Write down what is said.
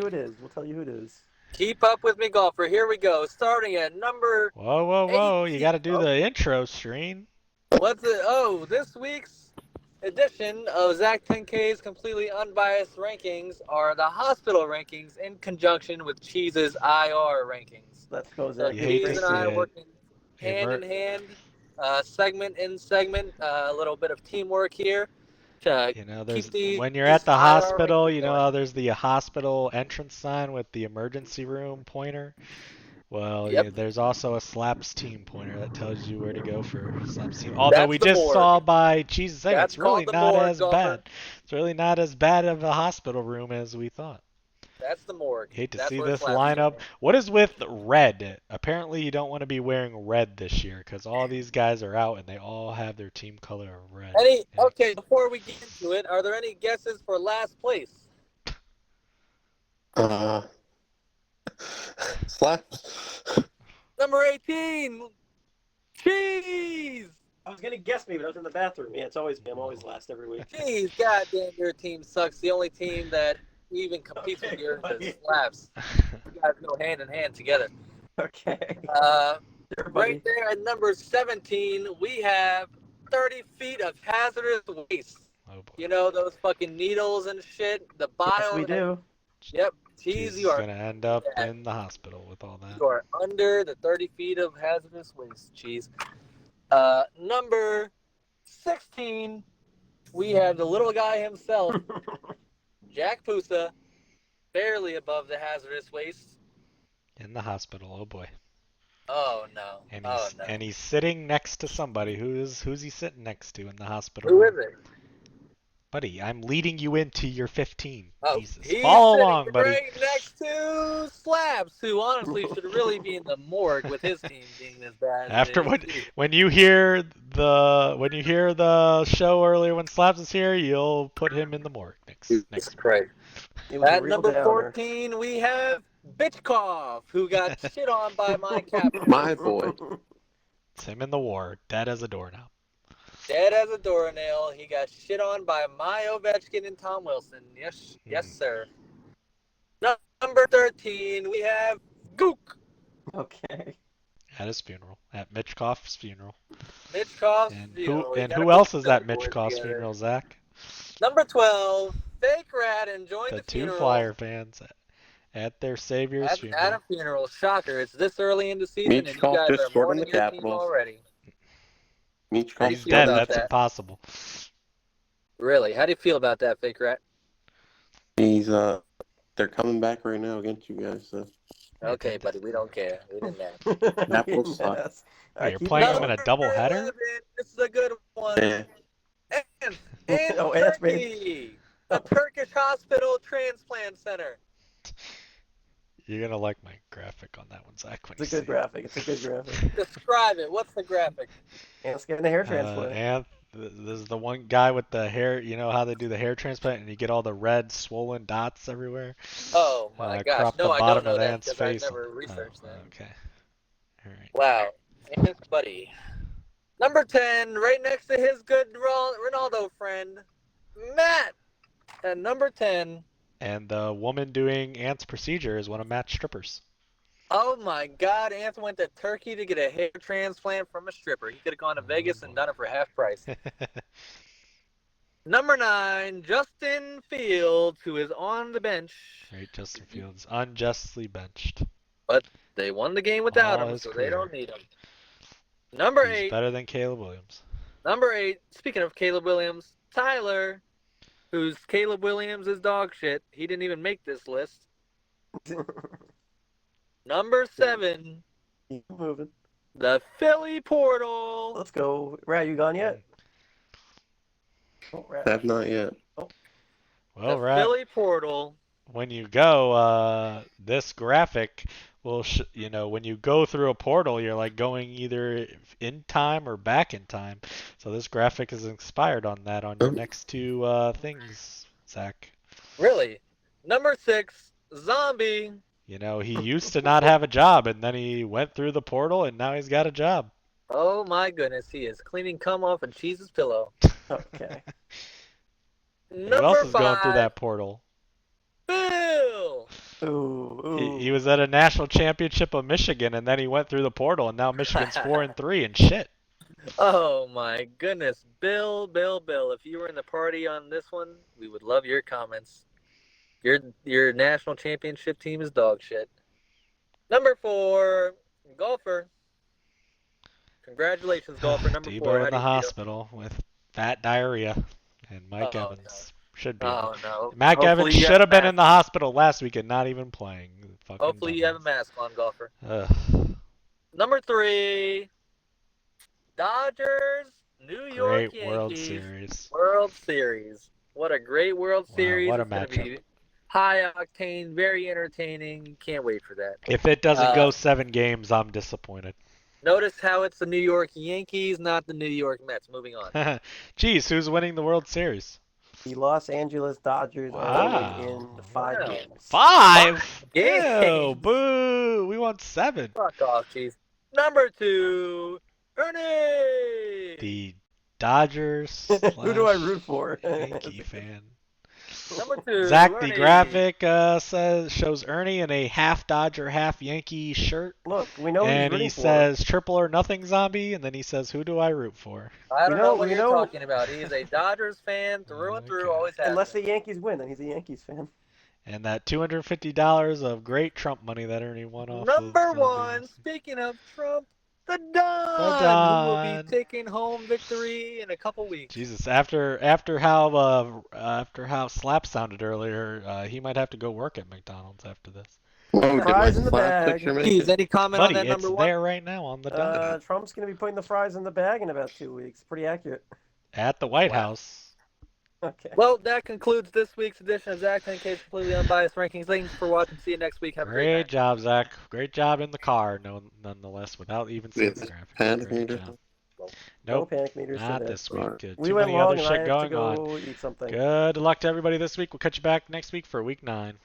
who it is. We'll tell you who it is. Keep up with me, golfer. Here we go. Starting at number Whoa, whoa, whoa! You 18. got to do the intro, Stream. What's it? Oh, this week's edition of Zach 10K's completely unbiased rankings are the hospital rankings in conjunction with Cheese's IR rankings. Let's go, So Zach. You Give it hate Cheese to and first. see I are it. working hand in hand, segment in segment, a little bit of teamwork here to There's keep these when you're at the IR hospital, rankings you know going. how there's the hospital entrance sign with the emergency room pointer. Well, Yep, there's also a Slaps team pointer that tells you where to go for Slaps team. Although that's we the just morgue. saw by Cheese's segment, That's it's called really the not morgue, as golfer. bad. It's really not as bad of a hospital room as we thought. That's the morgue. Hate to That's see where this Slaps is lineup. going. What is with red? Apparently, you don't want to be wearing red this year because all these guys are out and they all have their team color of red. Okay, Yikes. before we get into it, are there any guesses for last place? Slaps. Number 18, Cheese! I was gonna guess me, but I was in the bathroom. Yeah, it's always me. I'm always last every week. Cheese, goddamn, your team sucks. The only team that even competes with yours is Slaps. You guys go hand in hand together. Okay. Sure, buddy. Right there at number 17, we have 30 feet of hazardous waste. Oh boy. You know, those fucking needles and shit, the bio. Yes, we do. Yep, Cheese Cheese, is you are gonna end up in the hospital with all that. You are under the 30 feet of hazardous waste, Cheese. Number 16, we have the little guy himself, Jack Pusa, barely above the hazardous waste. In the hospital. Oh boy. Oh no! And Oh he's no! and he's sitting next to somebody. Who's he sitting next to in the hospital Who room? is it? Buddy, I'm leading you into your 15. Oh, Jesus. he's Follow sitting along, buddy. right next to Slabs, who honestly should really be in the morgue with his team being as bad. After as it is. when you hear the show earlier when Slabs is here, you'll put him in the morgue next Jesus week. Christ. It was a At real number downer. 14, we have Bitchkov, who got shit on by my captain. My boy. It's him in the war, dead as a doorknob. Dead as a doornail. He got shit on by my Ovechkin and Tom Wilson. Yes, yes, sir. Number 13, we have Gook. Okay. At his funeral, at Mitch Koff's funeral. Mitchkov's And funeral. who else is at Mitch Koff's funeral, Zach? Number 12, Fake Rat enjoying The the two funeral. Flyer fans at their savior's funeral. At a funeral. Shocker. It's this early in the season, and you Michkov guys just are scored on mourning the your team Capitals. already. Michkov He's feel dead. about That's that? impossible. Really? How do you feel about that, Fake Rat? He's they're coming back right now against you guys. So. Okay, buddy, we don't care. We didn't know. Capitals suck. Yes. Wait, you're keep playing it him in going. a double header? 11, this is a good one. Yeah. And Oh, Ants, Turkey, the Turkish Hospital Transplant Center. You're gonna like my graphic on that one, Zach. When It's you a good see it. graphic. It's a good graphic. Describe it. What's the graphic? Ants getting a hair transplant. And there's the one guy with the hair. You know how they do the hair transplant, and you get all the red swollen dots everywhere. Oh my gosh! Crop No, the I bottom don't know of the that ant's because I've face. never researched that. Okay. All right. Wow, Ants buddy. Number 10, right next to his good Ronaldo friend, Matt. At number 10. And the woman doing Ant's procedure is one of Matt's strippers. Oh my God! Ants went to Turkey to get a hair transplant from a stripper. He could have gone to Vegas and done it for half price. Number 9, Justin Fields, who is on the bench. Right, Justin Fields unjustly benched. But they won the game without All him, his so career. they don't need him. Number He's 8, better than Caleb Williams. Speaking of Caleb Williams, Tyler, who's Caleb Williams is dog shit. He didn't even make this list. Number 7, Keep moving. the Philly Portal. Let's go. Rat, you gone yet? Oh, Rat. Have not yet. Well, The right. Philly Portal. When you go, this graphic will, when you go through a portal, you're like going either in time or back in time. So this graphic is inspired on that on your next two things, Zach. Really? Number 6, Zombie. You know, he used to not have a job, and then he went through the portal, and now he's got a job. Oh my goodness, he is cleaning cum off of Cheese's pillow. Okay. Who Number else is 5, going through that portal? Bill. Ooh. He was at a national championship of Michigan, and then he went through the portal, and now Michigan's 4-3 and shit. Oh my goodness, Bill, if you were in the party on this one, we would love your comments. Your national championship team is dog shit. Number 4, golfer. Congratulations, golfer number 4. Debo How in do the you feel? hospital with fat diarrhea, and Mike Oh, Evans should be. Oh no. Mac Hopefully Evans you have should have a been mask. in the hospital last week and not even playing. Fucking Hopefully you have a dumbass. mask on, golfer. Ugh. Number 3, Dodgers, New York Great World Yankees. Series. World Series. What a great World Wow, Series. what a It's gonna matchup. be high octane, very entertaining. Can't wait for that. If it doesn't go 7 games, I'm disappointed. Notice how it's the New York Yankees, not the New York Mets. Moving on. Jeez, who's winning the World Series? The Los Angeles Dodgers are Wow. winning in 5 Wow. games. 5? Games. Ew, boo! We won 7. Fuck off, cheese. Number 2, Ernie. The Dodgers. Who do I root for? Yankee fan. Number 2, Zach, the Ernie. graphic shows Ernie in a half Dodger, half Yankee shirt, Look, we know who he's and rooting he for. says "Triple or Nothing, Zombie," and then he says, "Who do I root for?" I don't We know know- what we you're know- talking about. He's a Dodgers fan through and through. Okay. Always has. Unless been. the Yankees win, then he's a Yankees fan. And that $250 of great Trump money that Ernie won off. Number the 1, Zombies. speaking of Trump, the Don, who will Don. be taking home victory in a couple weeks. Jesus, after how Slap sounded earlier, he might have to go work at McDonald's after this. Oh, did my Fries in the slap bag. picture make Keys, it? any comment on Buddy, that it's number 1? there right now on the dot. Trump's going to be putting the fries in the bag in about 2 weeks. Pretty accurate. At the White Wow. House. Okay. Well, that concludes this week's edition of Zach 10K's Completely Unbiased Rankings. Thanks for watching. See you next week. Have a great Great night. job, Zach. Great job in the car, nonetheless, without even seeing the It's graphic. panic Great meter. job. No Nope, panic meters not today. this week. Alright. We Too went many long other and I shit have to going on. go eat something. Good luck to everybody this week. We'll catch you back next week for week 9.